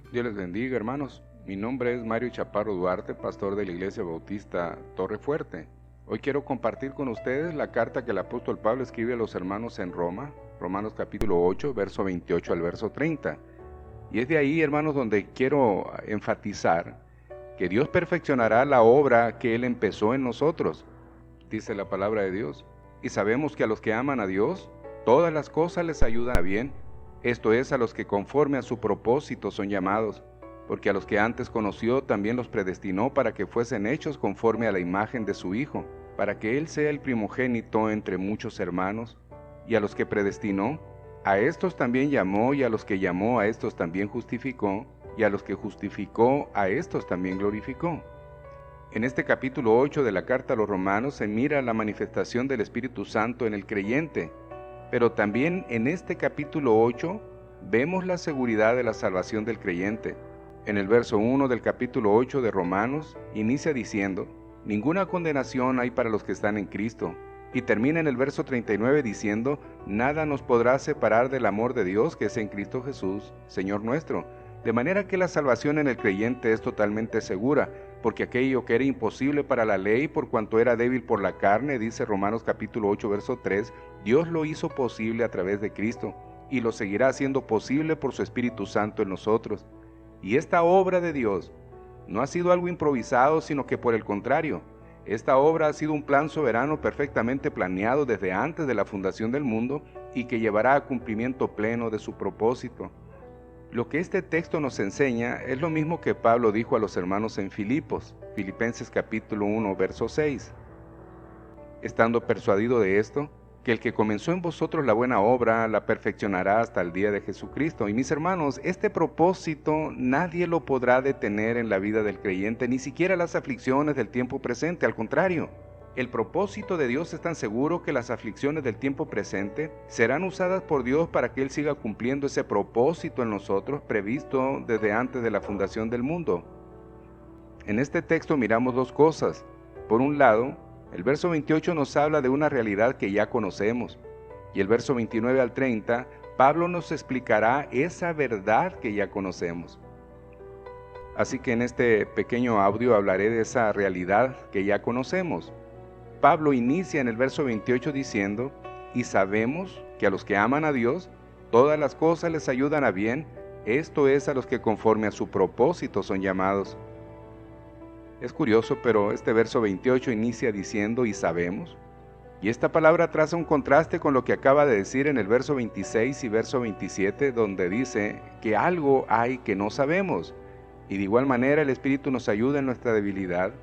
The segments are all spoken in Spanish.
Dios les bendiga, hermanos. Mi nombre es Mario Chaparro Duarte, pastor de la Iglesia Bautista Torre Fuerte. Hoy quiero compartir con ustedes la carta que el apóstol Pablo escribe a los hermanos en Roma, Romanos capítulo 8, verso 28 al verso 30. Y es de ahí, hermanos, donde quiero enfatizar que Dios perfeccionará la obra que Él empezó en nosotros, dice la palabra de Dios. Y sabemos que a los que aman a Dios, todas las cosas les ayudan a bien. Esto es, a los que conforme a su propósito son llamados, porque a los que antes conoció también los predestinó para que fuesen hechos conforme a la imagen de su Hijo, para que Él sea el primogénito entre muchos hermanos. Y a los que predestinó, a estos también llamó, y a los que llamó, a estos también justificó, y a los que justificó, a estos también glorificó. En este capítulo 8 de la carta a los Romanos se mira la manifestación del Espíritu Santo en el creyente, pero también en este capítulo 8 vemos la seguridad de la salvación del creyente. En el verso 1 del capítulo 8 de Romanos inicia diciendo: ninguna condenación hay para los que están en Cristo, y termina en el verso 39 diciendo: nada nos podrá separar del amor de Dios que es en Cristo Jesús, Señor nuestro. De manera que la salvación en el creyente es totalmente segura, porque aquello que era imposible para la ley, por cuanto era débil por la carne, dice Romanos capítulo 8, verso 3, Dios lo hizo posible a través de Cristo, y lo seguirá haciendo posible por su Espíritu Santo en nosotros. Y esta obra de Dios no ha sido algo improvisado, sino que por el contrario, esta obra ha sido un plan soberano perfectamente planeado desde antes de la fundación del mundo y que llevará a cumplimiento pleno de su propósito. Lo que este texto nos enseña es lo mismo que Pablo dijo a los hermanos en Filipos, Filipenses capítulo 1, verso 6. Estando persuadido de esto, que el que comenzó en vosotros la buena obra la perfeccionará hasta el día de Jesucristo. Y mis hermanos, este propósito nadie lo podrá detener en la vida del creyente, ni siquiera las aflicciones del tiempo presente. Al contrario, el propósito de Dios es tan seguro que las aflicciones del tiempo presente serán usadas por Dios para que Él siga cumpliendo ese propósito en nosotros previsto desde antes de la fundación del mundo. En este texto miramos dos cosas. Por un lado, el verso 28 nos habla de una realidad que ya conocemos, y el verso 29 al 30, Pablo nos explicará esa verdad que ya conocemos. Así que en este pequeño audio hablaré de esa realidad que ya conocemos. Pablo inicia en el verso 28 diciendo: y sabemos que a los que aman a Dios, todas las cosas les ayudan a bien, esto es, a los que conforme a su propósito son llamados. Es curioso, pero este verso 28 inicia diciendo y sabemos, y esta palabra traza un contraste con lo que acaba de decir en el verso 26 y verso 27, donde dice que algo hay que no sabemos, y de igual manera el Espíritu nos ayuda en nuestra debilidad.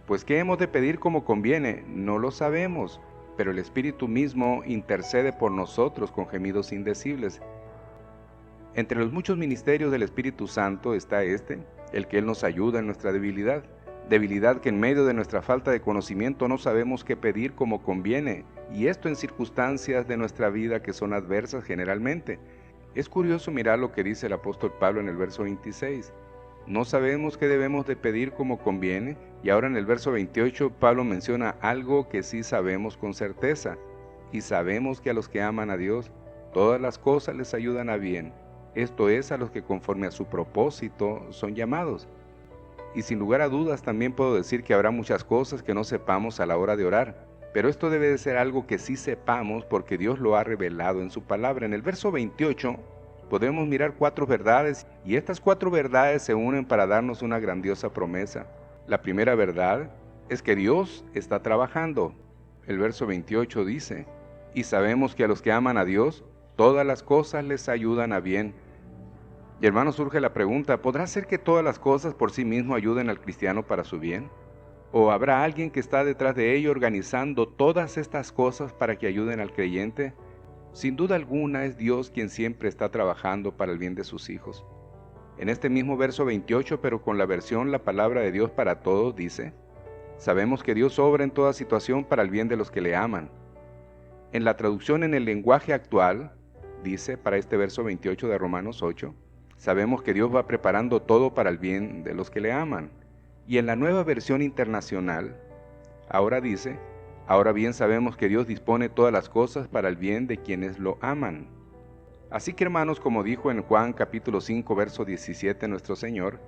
Pues ¿qué hemos de pedir como conviene? No lo sabemos, pero el Espíritu mismo intercede por nosotros con gemidos indecibles. Entre los muchos ministerios del Espíritu Santo está el que Él nos ayuda en nuestra debilidad. Debilidad que en medio de nuestra falta de conocimiento no sabemos qué pedir como conviene, y esto en circunstancias de nuestra vida que son adversas generalmente. Es curioso mirar lo que dice el apóstol Pablo en el verso 26. No sabemos qué debemos de pedir como conviene, y ahora en el verso 28 Pablo menciona algo que sí sabemos con certeza, y sabemos que a los que aman a Dios, todas las cosas les ayudan a bien, esto es, a los que conforme a su propósito son llamados. Y sin lugar a dudas también puedo decir que habrá muchas cosas que no sepamos a la hora de orar, pero esto debe de ser algo que sí sepamos porque Dios lo ha revelado en su palabra. En el verso 28 podemos mirar 4 verdades, y estas 4 verdades se unen para darnos una grandiosa promesa. La primera verdad es que Dios está trabajando. El verso 28 dice: y sabemos que a los que aman a Dios, todas las cosas les ayudan a bien. Y hermanos, surge la pregunta: ¿podrá ser que todas las cosas por sí mismo ayuden al cristiano para su bien? ¿O habrá alguien que está detrás de ello organizando todas estas cosas para que ayuden al creyente? Sin duda alguna es Dios quien siempre está trabajando para el bien de sus hijos. En este mismo verso 28, pero con la versión La Palabra de Dios para Todos, dice: sabemos que Dios obra en toda situación para el bien de los que le aman. En la traducción en el lenguaje actual, dice para este verso 28 de Romanos 8, sabemos que Dios va preparando todo para el bien de los que le aman. Y en la nueva versión internacional, ahora dice: ahora bien sabemos que Dios dispone todas las cosas para el bien de quienes lo aman. Así que hermanos, como dijo en Juan capítulo 5, verso 17 nuestro Señor,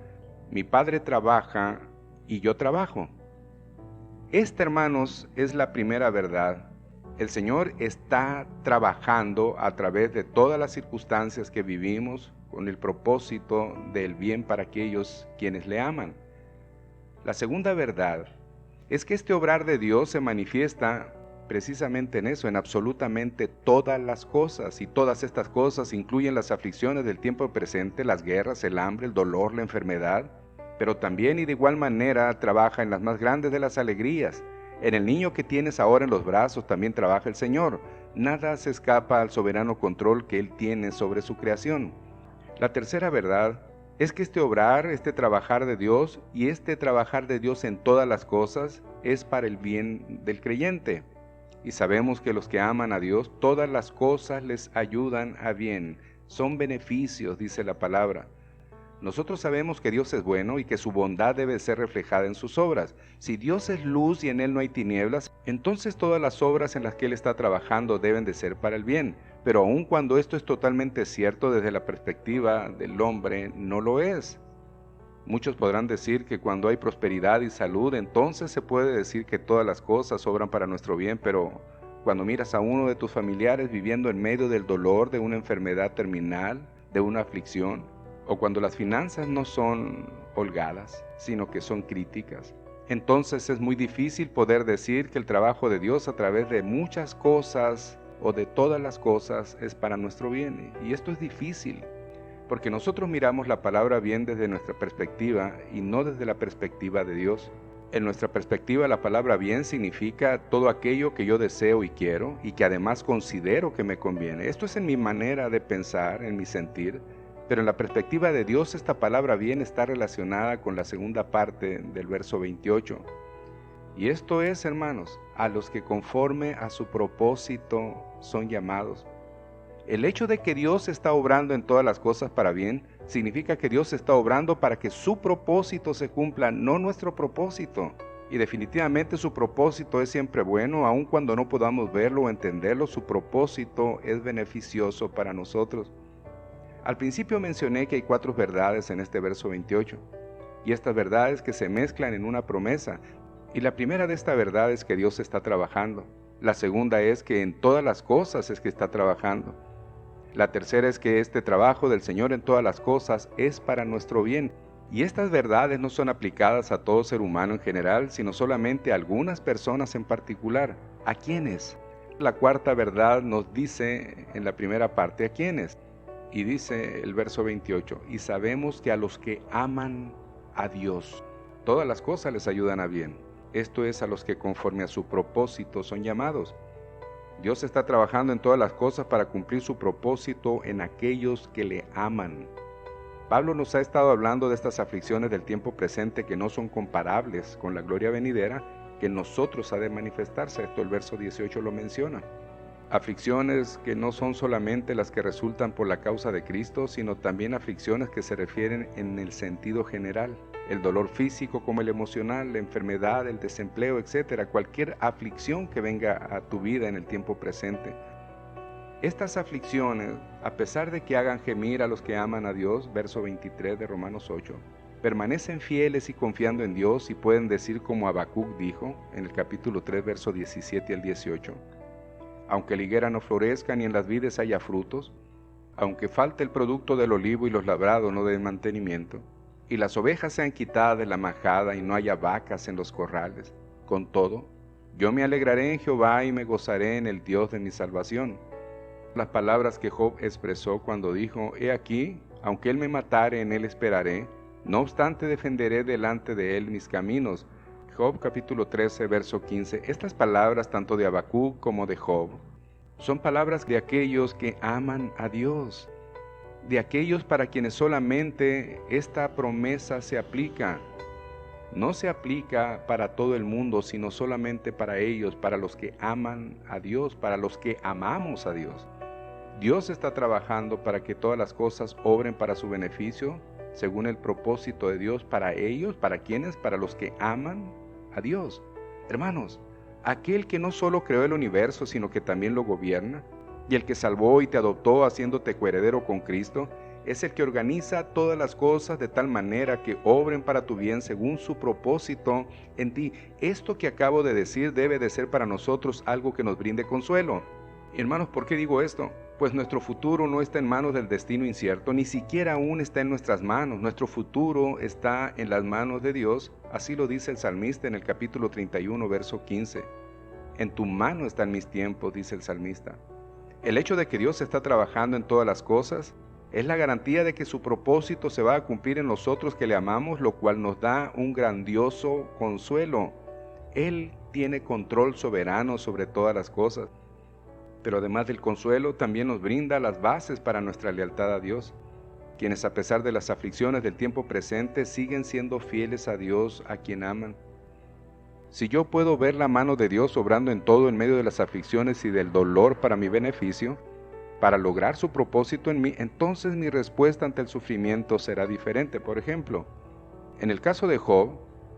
mi Padre trabaja y yo trabajo. Esta, hermanos, es la primera verdad. El Señor está trabajando a través de todas las circunstancias que vivimos con el propósito del bien para aquellos quienes le aman. La segunda verdad es que este obrar de Dios se manifiesta precisamente en eso, en absolutamente todas las cosas, y todas estas cosas incluyen las aflicciones del tiempo presente, las guerras, el hambre, el dolor, la enfermedad, pero también y de igual manera trabaja en las más grandes de las alegrías. En el niño que tienes ahora en los brazos también trabaja el Señor. Nada se escapa al soberano control que Él tiene sobre su creación. La tercera verdad es que este obrar, este trabajar de Dios y este trabajar de Dios en todas las cosas es para el bien del creyente. Y sabemos que los que aman a Dios, todas las cosas les ayudan a bien. Son beneficios, dice la palabra. Nosotros sabemos que Dios es bueno y que su bondad debe ser reflejada en sus obras. Si Dios es luz y en Él no hay tinieblas, entonces todas las obras en las que Él está trabajando deben de ser para el bien. Pero aun cuando esto es totalmente cierto desde la perspectiva del hombre, no lo es. Muchos podrán decir que cuando hay prosperidad y salud, entonces se puede decir que todas las cosas obran para nuestro bien, pero cuando miras a uno de tus familiares viviendo en medio del dolor de una enfermedad terminal, de una aflicción, o cuando las finanzas no son holgadas, sino que son críticas, entonces es muy difícil poder decir que el trabajo de Dios a través de muchas cosas o de todas las cosas es para nuestro bien. Y esto es difícil, porque nosotros miramos la palabra bien desde nuestra perspectiva y no desde la perspectiva de Dios. En nuestra perspectiva, la palabra bien significa todo aquello que yo deseo y quiero y que además considero que me conviene. Esto es en mi manera de pensar, en mi sentir. Pero en la perspectiva de Dios, esta palabra bien está relacionada con la segunda parte del verso 28. Y esto es, hermanos, a los que conforme a su propósito son llamados. El hecho de que Dios está obrando en todas las cosas para bien, significa que Dios está obrando para que su propósito se cumpla, no nuestro propósito. Y definitivamente su propósito es siempre bueno, aun cuando no podamos verlo o entenderlo, su propósito es beneficioso para nosotros. Al principio mencioné que hay 4 verdades en este verso 28, y estas verdades que se mezclan en una promesa. Y la primera de esta verdad es que Dios está trabajando. La segunda es que en todas las cosas es que está trabajando. La tercera es que este trabajo del Señor en todas las cosas es para nuestro bien. Y estas verdades no son aplicadas a todo ser humano en general, sino solamente a algunas personas en particular. ¿A quiénes? La cuarta verdad nos dice en la primera parte, ¿a quiénes? Y dice el verso 28, y sabemos que a los que aman a Dios, todas las cosas les ayudan a bien. Esto es a los que conforme a su propósito son llamados. Dios está trabajando en todas las cosas para cumplir su propósito en aquellos que le aman. Pablo nos ha estado hablando de estas aflicciones del tiempo presente que no son comparables con la gloria venidera que en nosotros ha de manifestarse. Esto el verso 18 lo menciona. Aflicciones que no son solamente las que resultan por la causa de Cristo, sino también aflicciones que se refieren en el sentido general. El dolor físico como el emocional, la enfermedad, el desempleo, etc. Cualquier aflicción que venga a tu vida en el tiempo presente. Estas aflicciones, a pesar de que hagan gemir a los que aman a Dios, verso 23 de Romanos 8, permanecen fieles y confiando en Dios y pueden decir como Habacuc dijo en el capítulo 3, verso 17 al 18. Aunque la higuera no florezca ni en las vides haya frutos, aunque falte el producto del olivo y los labrados no den mantenimiento, y las ovejas sean quitadas de la majada y no haya vacas en los corrales, con todo, yo me alegraré en Jehová y me gozaré en el Dios de mi salvación. Las palabras que Job expresó cuando dijo, he aquí, aunque él me matare, en él esperaré, no obstante defenderé delante de él mis caminos. Job capítulo 13, verso 15. Estas palabras, tanto de Habacuc como de Job, son palabras de aquellos que aman a Dios, de aquellos para quienes solamente esta promesa se aplica. No se aplica para todo el mundo, sino solamente para ellos, para los que aman a Dios, para los que amamos a Dios. Dios está trabajando para que todas las cosas obren para su beneficio, según el propósito de Dios para ellos, ¿para quiénes? Para los que aman a Dios. Hermanos, aquel que no solo creó el universo, sino que también lo gobierna, Y el que salvó y te adoptó haciéndote coheredero con Cristo, es el que organiza todas las cosas de tal manera que obren para tu bien según su propósito en ti. Esto que acabo de decir debe de ser para nosotros algo que nos brinde consuelo. Hermanos, ¿por qué digo esto? Pues nuestro futuro no está en manos del destino incierto, ni siquiera aún está en nuestras manos. Nuestro futuro está en las manos de Dios, así lo dice el salmista en el capítulo 31, verso 15. En tu mano están mis tiempos, dice el salmista. El hecho de que Dios está trabajando en todas las cosas es la garantía de que su propósito se va a cumplir en nosotros que le amamos, lo cual nos da un grandioso consuelo. Él tiene control soberano sobre todas las cosas. Pero además del consuelo, también nos brinda las bases para nuestra lealtad a Dios, quienes a pesar de las aflicciones del tiempo presente siguen siendo fieles a Dios, a quien aman. Si yo puedo ver la mano de Dios obrando en todo en medio de las aflicciones y del dolor para mi beneficio, para lograr su propósito en mí, entonces mi respuesta ante el sufrimiento será diferente. Por ejemplo, en el caso de Job,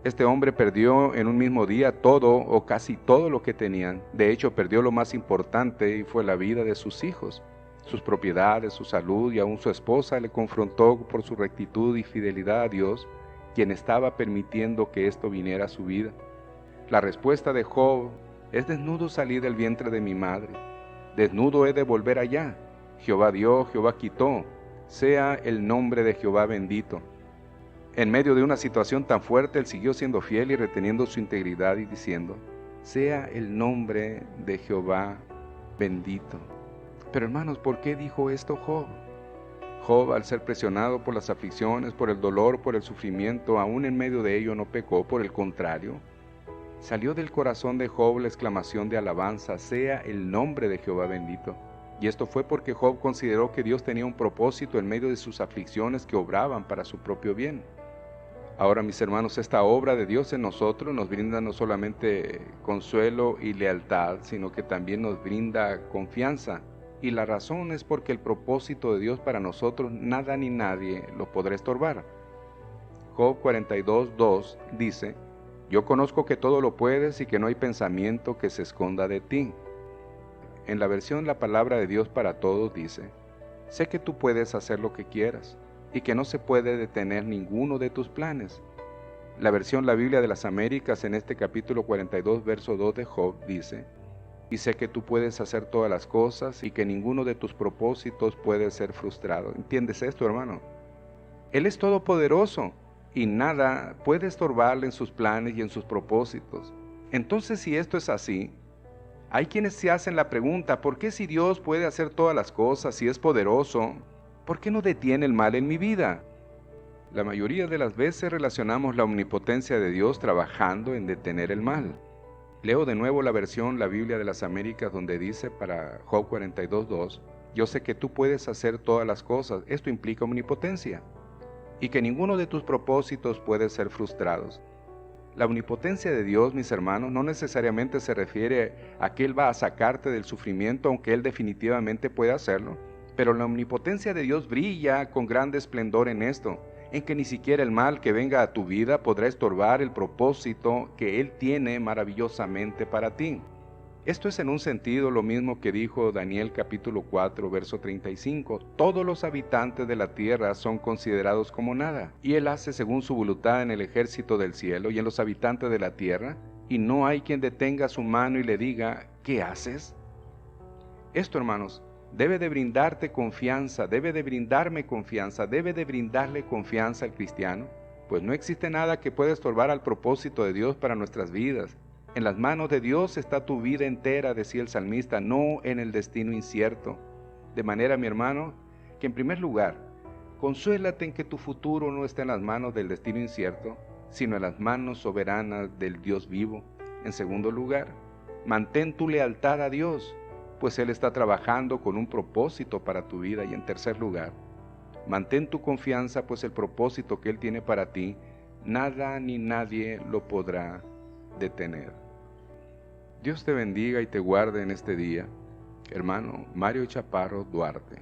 este hombre perdió en un mismo día todo o casi todo lo que tenían. De hecho, perdió lo más importante y fue la vida de sus hijos, sus propiedades, su salud, y aún su esposa le confrontó por su rectitud y fidelidad a Dios, quien estaba permitiendo que esto viniera a su vida. La respuesta de Job es: desnudo salí del vientre de mi madre, desnudo he de volver allá. Jehová dio, Jehová quitó, sea el nombre de Jehová bendito. En medio de una situación tan fuerte, él siguió siendo fiel y reteniendo su integridad y diciendo: sea el nombre de Jehová bendito. Pero hermanos, ¿por qué dijo esto Job? Job, al ser presionado por las aflicciones, por el dolor, por el sufrimiento, aún en medio de ello no pecó, por el contrario, salió del corazón de Job la exclamación de alabanza: sea el nombre de Jehová bendito. Y esto fue porque Job consideró que Dios tenía un propósito en medio de sus aflicciones que obraban para su propio bien. Ahora, mis hermanos, esta obra de Dios en nosotros nos brinda no solamente consuelo y lealtad, sino que también nos brinda confianza. Y la razón es porque el propósito de Dios para nosotros nada ni nadie lo podrá estorbar. Job 42:2 dice: yo conozco que todo lo puedes y que no hay pensamiento que se esconda de ti. En la versión La Palabra de Dios para Todos dice: sé que tú puedes hacer lo que quieras y que no se puede detener ninguno de tus planes. La versión La Biblia de las Américas en este capítulo 42, verso 2 de Job dice: y sé que tú puedes hacer todas las cosas y que ninguno de tus propósitos puede ser frustrado. ¿Entiendes esto, hermano? Él es todopoderoso y nada puede estorbarle en sus planes y en sus propósitos. Entonces, si esto es así, hay quienes se hacen la pregunta: ¿por qué si Dios puede hacer todas las cosas, si es poderoso, por qué no detiene el mal en mi vida? La mayoría de las veces relacionamos la omnipotencia de Dios trabajando en detener el mal. Leo de nuevo la versión La Biblia de las Américas, donde dice para Job 42:2: yo sé que tú puedes hacer todas las cosas. Esto implica omnipotencia, y que ninguno de tus propósitos puede ser frustrados. La omnipotencia de Dios, mis hermanos, no necesariamente se refiere a que Él va a sacarte del sufrimiento, aunque Él definitivamente puede hacerlo. Pero la omnipotencia de Dios brilla con gran esplendor en esto, en que ni siquiera el mal que venga a tu vida podrá estorbar el propósito que Él tiene maravillosamente para ti. Esto es en un sentido lo mismo que dijo Daniel capítulo 4, verso 35. Todos los habitantes de la tierra son considerados como nada, y Él hace según su voluntad en el ejército del cielo y en los habitantes de la tierra, y no hay quien detenga su mano y le diga: ¿qué haces? Esto, hermanos, debe de brindarte confianza, debe de brindarme confianza, debe de brindarle confianza al cristiano, pues no existe nada que pueda estorbar al propósito de Dios para nuestras vidas. En las manos de Dios está tu vida entera, decía el salmista, no en el destino incierto. De manera, mi hermano, que en primer lugar, consuélate en que tu futuro no está en las manos del destino incierto, sino en las manos soberanas del Dios vivo. En segundo lugar, mantén tu lealtad a Dios, pues Él está trabajando con un propósito para tu vida. Y en tercer lugar, mantén tu confianza, pues el propósito que Él tiene para ti, nada ni nadie lo podrá detener. Dios te bendiga y te guarde en este día. Hermano Mario Chaparro Duarte.